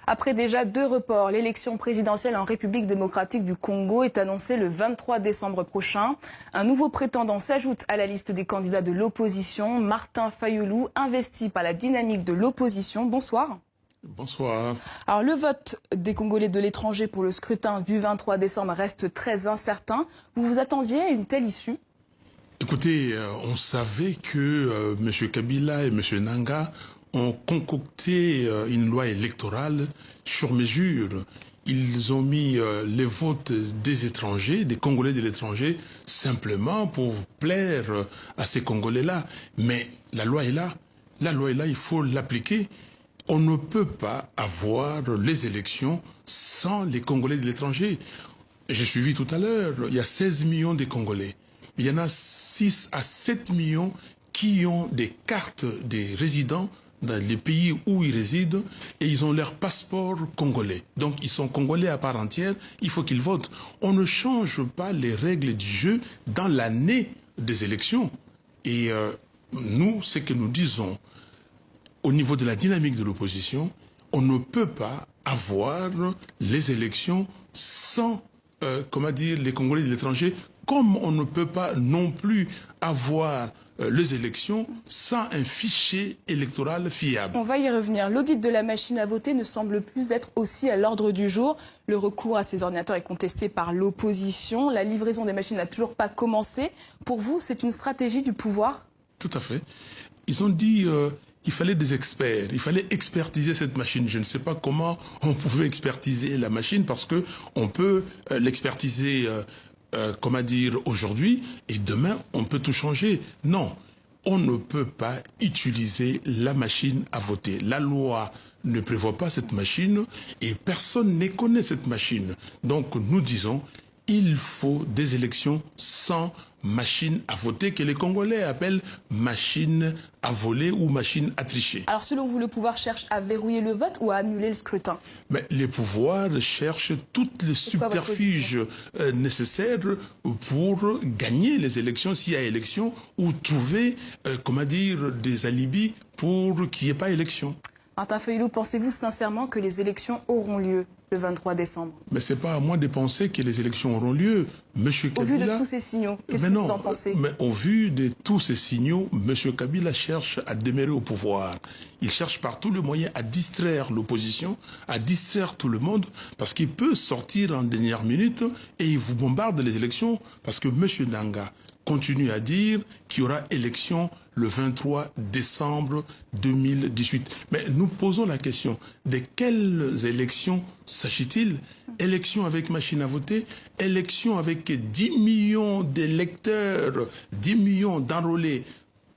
Après déjà 2 reports, l'élection présidentielle en République démocratique du Congo est annoncée le 23 décembre prochain. Un nouveau prétendant s'ajoute à la liste des candidats de l'opposition, Martin Fayulu, investi par la dynamique de l'opposition. Bonsoir. Bonsoir. Alors le vote des Congolais de l'étranger pour le scrutin du 23 décembre reste très incertain. Vous vous attendiez à une telle issue ? Écoutez, on savait que M. Kabila et M. Nanga ont concocté une loi électorale sur mesure. Ils ont mis les votes des étrangers, des Congolais de l'étranger, simplement pour plaire à ces Congolais-là. Mais la loi est là. La loi est là, il faut l'appliquer. On ne peut pas avoir les élections sans les Congolais de l'étranger. J'ai suivi tout à l'heure, il y a 16 millions de Congolais. Il y en a 6 à 7 millions qui ont des cartes des résidents dans les pays où ils résident et ils ont leur passeport congolais. Donc ils sont congolais à part entière, il faut qu'ils votent. On ne change pas les règles du jeu dans l'année des élections. Et nous, ce que nous disons au niveau de la dynamique de l'opposition, on ne peut pas avoir les élections sans, les Congolais de l'étranger, comme on ne peut pas non plus avoir les élections sans un fichier électoral fiable. On va y revenir. L'audit de la machine à voter ne semble plus être aussi à l'ordre du jour. Le recours à ces ordinateurs est contesté par l'opposition. La livraison des machines n'a toujours pas commencé. Pour vous, c'est une stratégie du pouvoir ? Tout à fait. Ils ont dit il fallait des experts, il fallait expertiser cette machine. Je ne sais pas comment on pouvait expertiser la machine parce que on peut l'expertiser aujourd'hui, et demain, on peut tout changer. Non, on ne peut pas utiliser la machine à voter. La loi ne prévoit pas cette machine et personne ne connaît cette machine. Donc, nous disons, il faut des élections sans machine à voter, que les Congolais appellent machine à voler ou machine à tricher. Alors selon vous, le pouvoir cherche à verrouiller le vote ou à annuler le scrutin ? Mais les pouvoirs cherchent toutes les subterfuges nécessaires pour gagner les élections, s'il y a élection, ou trouver, des alibis pour qu'il n'y ait pas élection. Martin Fayulu, pensez-vous sincèrement que les élections auront lieu le 23 décembre ? Mais ce n'est pas à moi de penser que les élections auront lieu. Monsieur Kabila, au vu de tous ces signaux, qu'est-ce que vous en pensez ? Mais au vu de tous ces signaux, Monsieur Kabila cherche à demeurer au pouvoir. Il cherche par tous les moyens à distraire l'opposition, à distraire tout le monde, parce qu'il peut sortir en dernière minute et il vous bombarde les élections, parce que Monsieur Nanga continue à dire qu'il y aura élection le 23 décembre 2018. Mais nous posons la question, de quelles élections s'agit-il ? Élections avec machine à voter, élections avec 10 millions d'électeurs, 10 millions d'enrôlés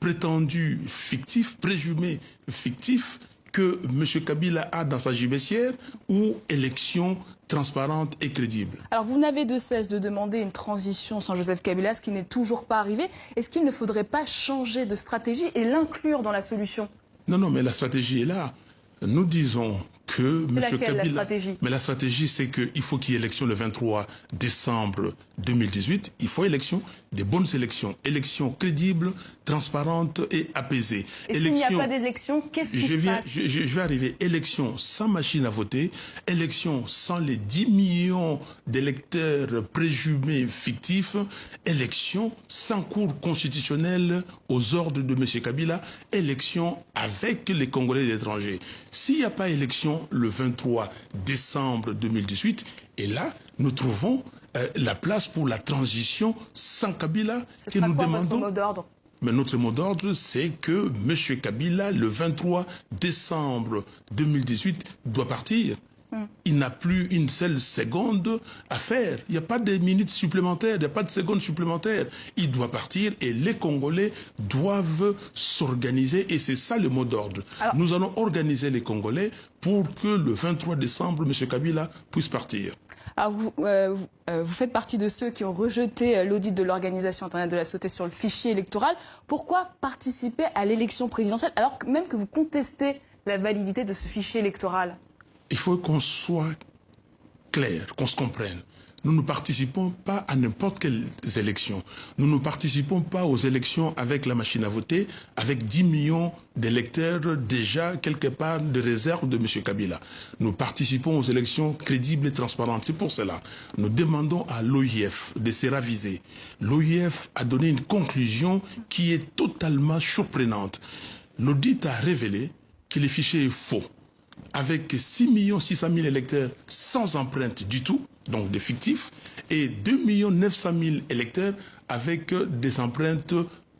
prétendus fictifs, présumés fictifs, que M. Kabila a dans sa gibecière, ou élections transparente et crédible. Alors vous n'avez de cesse de demander une transition sans Joseph Kabila, ce qui n'est toujours pas arrivé. Est-ce qu'il ne faudrait pas changer de stratégie et l'inclure dans la solution ? Non, mais la stratégie est là. Nous disons que M. Kabila... la stratégie ? Mais la stratégie, c'est qu'il faut qu'il y ait élection le 23 décembre 2018. Il faut élection, des bonnes élections. Élections crédibles, transparentes et apaisées. Et s'il n'y a pas d'élection, qu'est-ce qui se passe ? Je vais arriver. Élection sans machine à voter. Élection sans les 10 millions d'électeurs présumés fictifs. Élection sans cour constitutionnelle aux ordres de M. Kabila. Élection avec les Congolais de l'étranger. S'il n'y a pas élection le 23 décembre 2018, et là, nous trouvons la place pour la transition sans Kabila. Ce sera quoi votre mot d'ordre ? Mais notre mot d'ordre, c'est que M. Kabila, le 23 décembre 2018, doit partir. Il n'a plus une seule seconde à faire. Il n'y a pas de minutes supplémentaires, il n'y a pas de secondes supplémentaires. Il doit partir et les Congolais doivent s'organiser et c'est ça le mot d'ordre. Nous allons organiser les Congolais pour que le 23 décembre, M. Kabila puisse partir. Alors vous faites partie de ceux qui ont rejeté l'audit de l'Organisation internationale de la santé sur le fichier électoral. Pourquoi participer à l'élection présidentielle alors même que vous contestez la validité de ce fichier électoral ? Il faut qu'on soit clair, qu'on se comprenne. Nous ne participons pas à n'importe quelles élections. Nous ne participons pas aux élections avec la machine à voter, avec 10 millions d'électeurs déjà quelque part de réserve de M. Kabila. Nous participons aux élections crédibles et transparentes. C'est pour cela nous demandons à l'OIF de se raviser. L'OIF a donné une conclusion qui est totalement surprenante. L'audit a révélé que le fichier est faux, avec 6 600 000 électeurs sans empreinte du tout, donc des fictifs, et 2 900 000 électeurs avec des empreintes,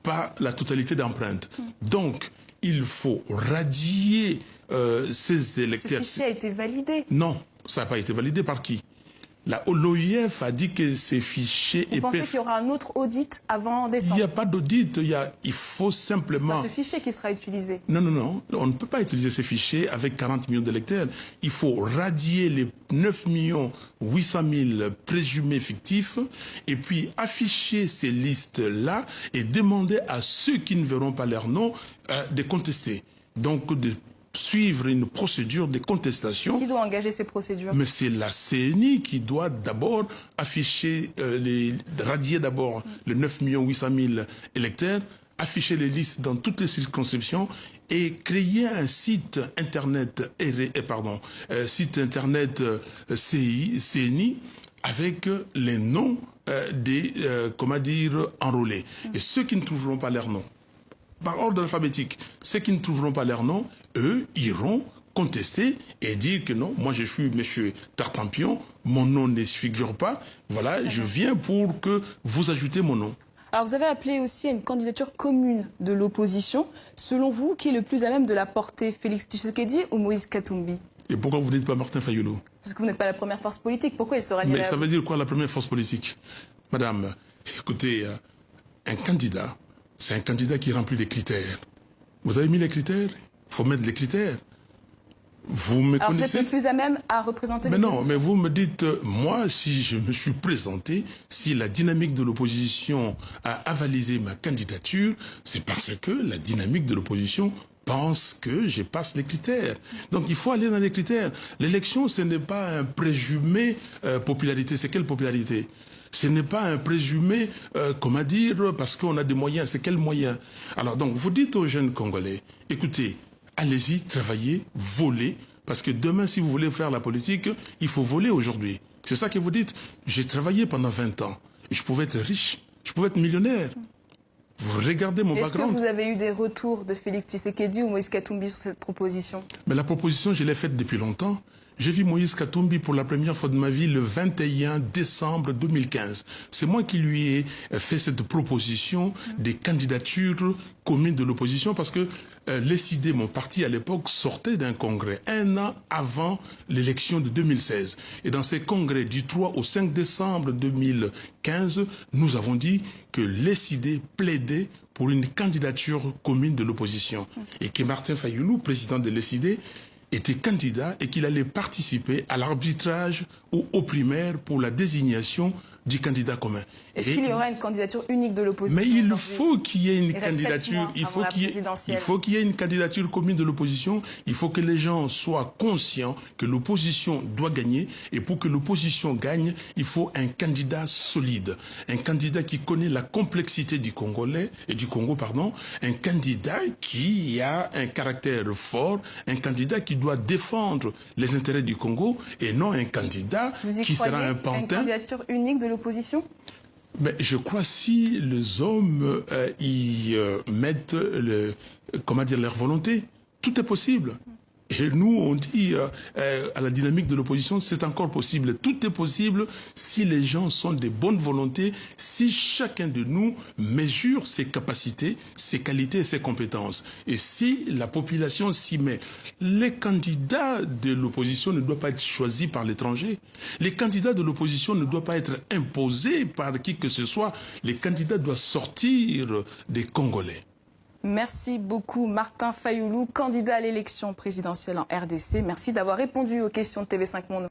pas la totalité d'empreintes. Donc, il faut radier ces électeurs. Ce fichier a été validé. Non, ça n'a pas été validé par qui? L'OIF a dit que ces fichiers... Vous pensez qu'il y aura un autre audit avant décembre? Il n'y a pas d'audit, il faut simplement... C'est ce fichier qui sera utilisé. Non, non, non, on ne peut pas utiliser ces fichiers avec 40 millions d'électeurs. Il faut radier les 9 800 000 présumés fictifs et puis afficher ces listes-là et demander à ceux qui ne verront pas leur nom de contester. Donc, de suivre une procédure de contestation. Qui doit engager ces procédures? Mais c'est la CENI qui doit d'abord afficher, radier d'abord les 9 800 000 électeurs, afficher les listes dans toutes les circonscriptions et créer un site internet, site internet CENI avec les noms des, enrôlés. Et ceux qui ne trouveront pas leur nom, par ordre alphabétique, ceux qui ne trouveront pas leur nom, eux iront contester et dire que non, moi je suis M. Tartampion, mon nom ne se figure pas, voilà, je viens pour que vous ajoutez mon nom. Alors vous avez appelé aussi à une candidature commune de l'opposition. Selon vous, qui est le plus à même de la porter, Félix Tshisekedi ou Moïse Katumbi? Et pourquoi vous ne dites pas Martin Fayulu? Parce que vous n'êtes pas la première force politique, pourquoi il se rallie? Mais ça veut dire quoi la première force politique? Madame, écoutez, un candidat, c'est un candidat qui remplit des critères. Vous avez mis les critères? Il faut mettre les critères. Vous me Alors connaissez? vous êtes le plus à même à représenter l'opposition? Mais non, mais vous me dites, moi, si je me suis présenté, si la dynamique de l'opposition a avalisé ma candidature, c'est parce que la dynamique de l'opposition pense que je passe les critères. Donc il faut aller dans les critères. L'élection, ce n'est pas un présumé popularité. C'est quelle popularité? Ce n'est pas un présumé, comment dire, parce qu'on a des moyens. C'est quels moyens? Alors donc, vous dites aux jeunes Congolais, écoutez, allez-y, travaillez, volez, parce que demain, si vous voulez faire la politique, il faut voler aujourd'hui. C'est ça que vous dites. J'ai travaillé pendant 20 ans, et je pouvais être riche, je pouvais être millionnaire. Vous regardez mon background. Est-ce que vous avez eu des retours de Félix Tshisekedi ou Moïse Katumbi sur cette proposition? Mais la proposition, je l'ai faite depuis longtemps. J'ai vu Moïse Katumbi pour la première fois de ma vie le 21 décembre 2015. C'est moi qui lui ai fait cette proposition des candidatures communes de l'opposition parce que l'ESID, mon parti à l'époque, sortait d'un congrès un an avant l'élection de 2016. Et dans ces congrès du 3 au 5 décembre 2015, nous avons dit que l'ESID plaidait pour une candidature commune de l'opposition. Et que Martin Fayulu, président de l'ESID, était candidat et qu'il allait participer à l'arbitrage ou aux primaires pour la désignation du candidat commun. Est-ce qu'il y aura une candidature unique de l'opposition? Mais il faut qu'il y ait une candidature, il faut qu'il y ait une candidature commune de l'opposition, il faut que les gens soient conscients que l'opposition doit gagner et pour que l'opposition gagne, il faut un candidat solide, un candidat qui connaît la complexité du Congolais et du Congo, pardon, un candidat qui a un caractère fort, un candidat qui doit défendre les intérêts du Congo et non un candidat qui sera un pantin. Une candidature unique de l'opposition? Mais je crois si les hommes y mettent leur volonté, tout est possible. Et nous, on dit à la dynamique de l'opposition, c'est encore possible. Tout est possible si les gens sont de bonne volonté, si chacun de nous mesure ses capacités, ses qualités et ses compétences. Et si la population s'y met. Les candidats de l'opposition ne doivent pas être choisis par l'étranger. Les candidats de l'opposition ne doivent pas être imposés par qui que ce soit. Les candidats doivent sortir des Congolais. Merci beaucoup Martin Fayulu, candidat à l'élection présidentielle en RDC. Merci d'avoir répondu aux questions de TV5 Monde.